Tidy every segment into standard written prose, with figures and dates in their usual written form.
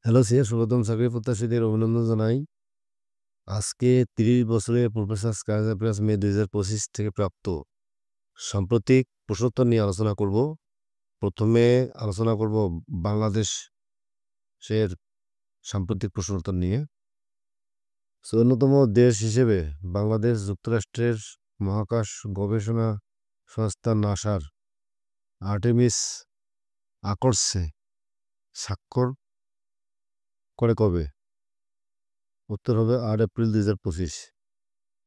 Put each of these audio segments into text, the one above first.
Hello সিয়া, স্বাগতম। চাকরি প্রত্যাশীদের অভিনন্দন জানাই। আজকে ৩০ বছরের প্রফেসর স্কাইলার প্লাস মে ২০২৫ থেকে প্রাপ্ত সাম্প্রতিক প্রশ্নোত্তর নিয়ে আলোচনা করব। প্রথমে আলোচনা করব বাংলাদেশের সাম্প্রতিক প্রশ্নোত্তর নিয়ে। অন্যতম দেশ হিসেবে বাংলাদেশ যুক্তরাষ্ট্রের মহাকাশ গবেষণা সংস্থা নাসার আর্টেমিস আকর্ষে স্বাক্ষর করে কবে? উত্তর হবে ৮ এপ্রিল ২০২৫।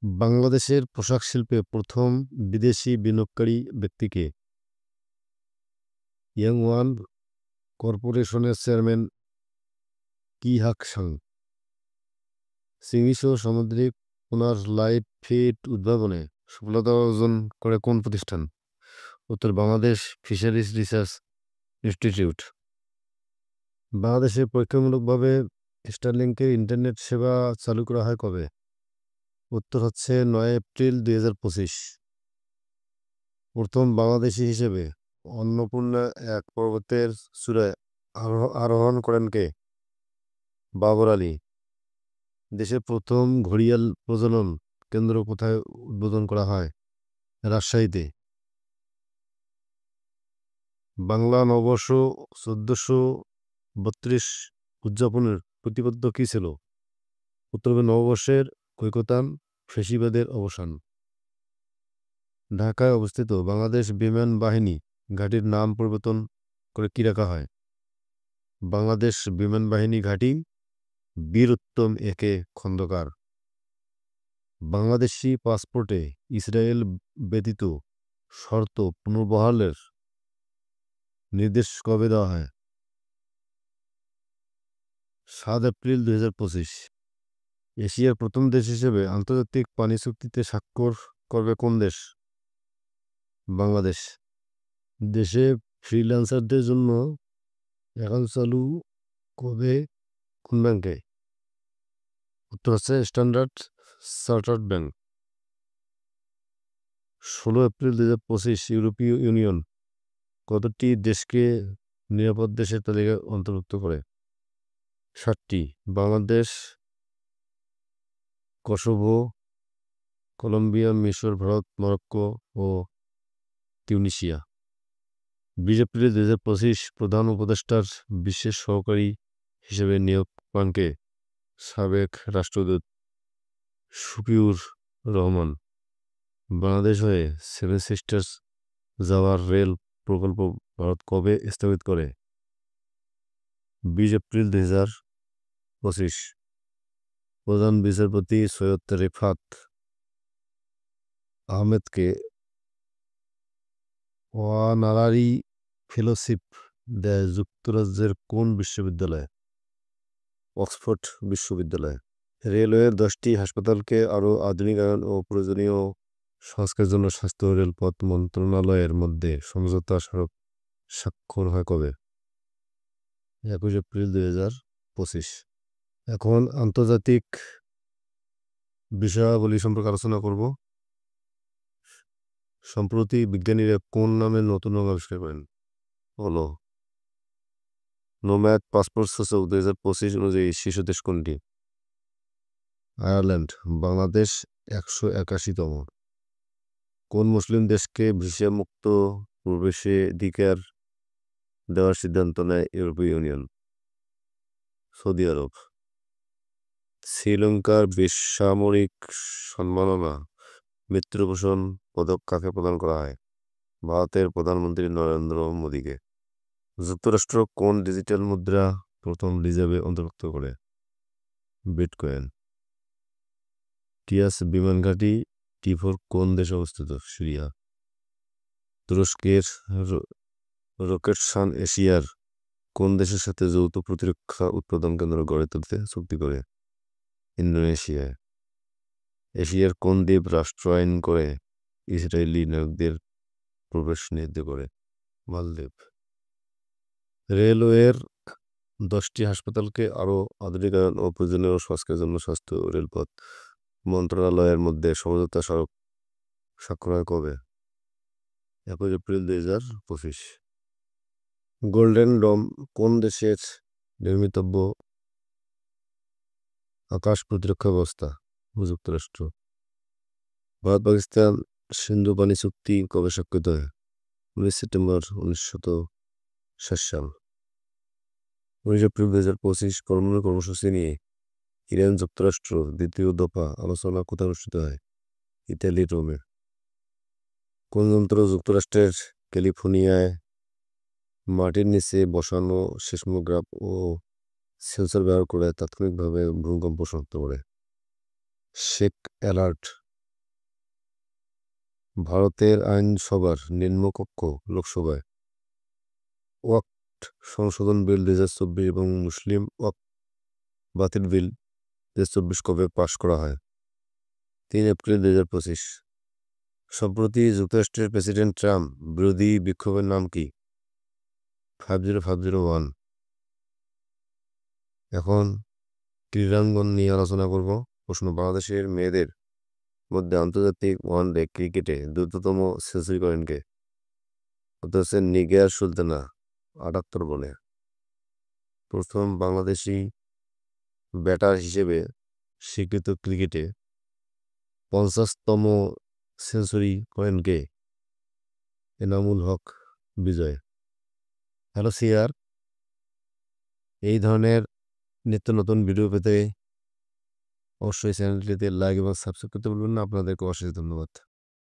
বাংলাদেশের পোশাক শিল্পে প্রথম বিদেশি বিনিয়োগকারী ব্যক্তিকে? ইয়াংওয়ান কর্পোরেশনের চেয়ারম্যান কি হাক সাং। চিংড়িসহ সামুদ্রিক পোনার লাইভ ফিড উদ্ভাবনে সফলতা অর্জন করে কোন প্রতিষ্ঠান? উত্তর বাংলাদেশ ফিশারিজ রিসার্চ ইনস্টিটিউট। বাংলাদেশে পরীক্ষামূলকভাবে স্টারলিংকের ইন্টারনেট সেবা চালু করা হয় কবে? উত্তর হচ্ছে ৯ এপ্রিল ২০২৫। প্রথম বাংলাদেশি হিসেবে অন্নপূর্ণা এক পর্বতের চূড়ায় আরোহণ করেন কে? বাবর আলী। দেশের প্রথম ঘড়িয়াল প্রজনন কেন্দ্র কোথায় উদ্বোধন করা হয়? রাজশাহীতে। বাংলা নববর্ষ ১৪৩২ উদযাপনের প্রতিপাদ্য কী ছিল? উত্তর হবে নববর্ষের ঐকতান, ফ্যাসিবাদের অবসান। ঢাকায় অবস্থিত বাংলাদেশ বিমান বাহিনী ঘাঁটির নাম পরিবর্তন করে কী রাখা হয়? বাংলাদেশ বিমান বাহিনী ঘাঁটি বীর উত্তম একে খন্দকার। বাংলাদেশি পাসপোর্টে ইসরায়েল ব্যতীত শর্ত পুনর্বহালের নির্দেশ কবে দেওয়া হয়? ৭ এপ্রিল ২০২৫। এশিয়ার প্রথম দেশ হিসেবে আন্তর্জাতিক পানি চুক্তিতে স্বাক্ষর করবে কোন দেশ? বাংলাদেশ। দেশে ফ্রিল্যান্সারদের জন্য অ্যাকাউন্ট চালু কবে কোন ব্যাংকে? উত্তর হচ্ছে স্ট্যান্ডার্ড চার্টার্ড ব্যাংক। ১৬ এপ্রিল ২০২৫ ইউরোপীয় ইউনিয়ন কতটি দেশকে নিরাপদ দেশের তালিকায় অন্তর্ভুক্ত করে? ৭টি। বাংলাদেশ, কসোভো, কলম্বিয়া, মিশর, ভারত, মরক্কো ও তিউনিসিয়া। ২০ এপ্রিল ২০২৫ প্রধান উপদেষ্টার বিশেষ সহকারী হিসেবে নিয়োগ পান কে? সাবেক রাষ্ট্রদূত শফিউর রহমান। বাংলাদেশ হয়ে সেভেন সিস্টার্স যাওয়ার রেল প্রকল্প ভারত কবে স্থগিত করে? ২০ এপ্রিল ২০২৫। প্রধান বিচারপতি সৈয়দ রেফাত আহমেদকে অনারারি ফেলোশিপ দেয় যুক্তরাজ্যের কোন বিশ্ববিদ্যালয়? অক্সফোর্ড বিশ্ববিদ্যালয়। রেলওয়ের 10টি হাসপাতালকে আরও আধুনিকায়ন ও প্রয়োজনীয় সংস্কারের জন্য স্বাস্থ্য ও রেলপথ মন্ত্রণালয়ের মধ্যে সমঝোতা স্মারক স্বাক্ষর হয় কবে? ২১ এপ্রিল ২০২৫। এখন আন্তর্জাতিক বিষয়াবলী সম্পর্কে আলোচনা করব। সম্প্রতি বিজ্ঞানীরা কোন নামে নতুন রঙ আবিষ্কার করেন? হলো নোম্যাড পাসপোর্ট সূচক ২০২৫ অনুযায়ী শীর্ষ দেশ কোনটি? আয়ারল্যান্ড। বাংলাদেশ ১৮১তম। কোন মুসলিম দেশকে ভিসা মুক্ত প্রবেশাধিকার দেওয়ার সিদ্ধান্ত নেয় ইউরোপীয় ইউনিয়ন? সৌদি আরব। শ্রীলঙ্কার বেসামরিক সম্মাননা মৃত্যুভূষণ পদক কাকে প্রদান করা হয়? ভারতের প্রধানমন্ত্রী নরেন্দ্র মোদীকে। যুক্তরাষ্ট্র কোন ডিজিটাল মুদ্রা প্রথম রিজার্ভে অন্তর্ভুক্ত করে? বিটকয়েন। টিয়াস বিমান ঘাঁটি T4 কোন দেশে অবস্থিত? সিরিয়া। তুরস্কের রকেটসান এশিয়ার কোন দেশের সাথে যৌথ প্রতিরক্ষা উৎপাদন কেন্দ্র গড়ে তুলতে চুক্তি করে? ইন্দোনেশিয়ায়। এশিয়ার কোন দ্বীপ রাষ্ট্রায়ন করে ইসরায়েলি নাগরিকদের প্রবেশ নিষিদ্ধ করে? মালদ্বীপ। রেলওয়ের 10টি হাসপাতালকে আরও আধুনিকায়ন ও প্রয়োজনীয় সংস্কারের জন্য স্বাস্থ্য ও রেলপথ মন্ত্রণালয়ের মধ্যে সমঝোতা স্মারক স্বাক্ষর হয় কবে? ২১ এপ্রিল ২০২৫। গোল্ডেন ডোম কোন দেশের নির্মিতব্য আকাশ প্রতিরক্ষা ব্যবস্থা যুক্তরাষ্ট্র। ভারত পাকিস্তান সিন্ধু পানি চুক্তি কবে স্বাক্ষরিত হয়? 19 সেপ্টেম্বর 1960 সাল। 19 এপ্রিল 2025 পরমাণু কর্মসূচি নিয়ে ইরান যুক্তরাষ্ট্র দ্বিতীয় দফা আলোচনা কোথায় অনুষ্ঠিত হয়? ইতালি রোমে। কোন যন্ত্র যুক্তরাষ্ট্রের ক্যালিফোর্নিয়ায় মাটির নিচে বসানো সেসমোগ্রাফ ও সেন্সর ব্যবহার করে তাৎক্ষণিকভাবে ভূমিকম্প শনাক্ত করে? Shake alert. ভারতের আইনসভার নিম্নকক্ষ লোকসভায় ওয়াক্ফ সংশোধন বিল 2024 এবং মুসলিম ওয়াক্ফ বাতিল বিল 2024 কবে পাশ করা হয়? 3 এপ্রিল 2025। সম্প্রতি যুক্তরাষ্ট্রের প্রেসিডেন্ট ট্রাম্প বিরোধী বিক্ষোভের নাম কি? 50501। এখন ক্রীড়াঙ্গন নিয়ে আলোচনা করব। প্রশ্ন: বাংলাদেশের মেয়েদের মধ্যে আন্তর্জাতিক ওয়ানডে ক্রিকেটে দ্রুততম সেঞ্চুরি করেন কে? উত্তর হচ্ছে নিগার সুলতানা, 78 বলে। প্রথম বাংলাদেশি ব্যাটার হিসেবে স্বীকৃত ক্রিকেটে 50তম সেঞ্চুরি করেন কে? এনামুল হক বিজয়। হ্যালো সিয়ার, এই ধরনের নিত্য নতুন ভিডিও পেতে অবশ্যই চ্যানেলটিতে লাইক এবং সাবস্ক্রাইব করতে ভুলবেন না। আপনাদেরকে অশেষ ধন্যবাদ।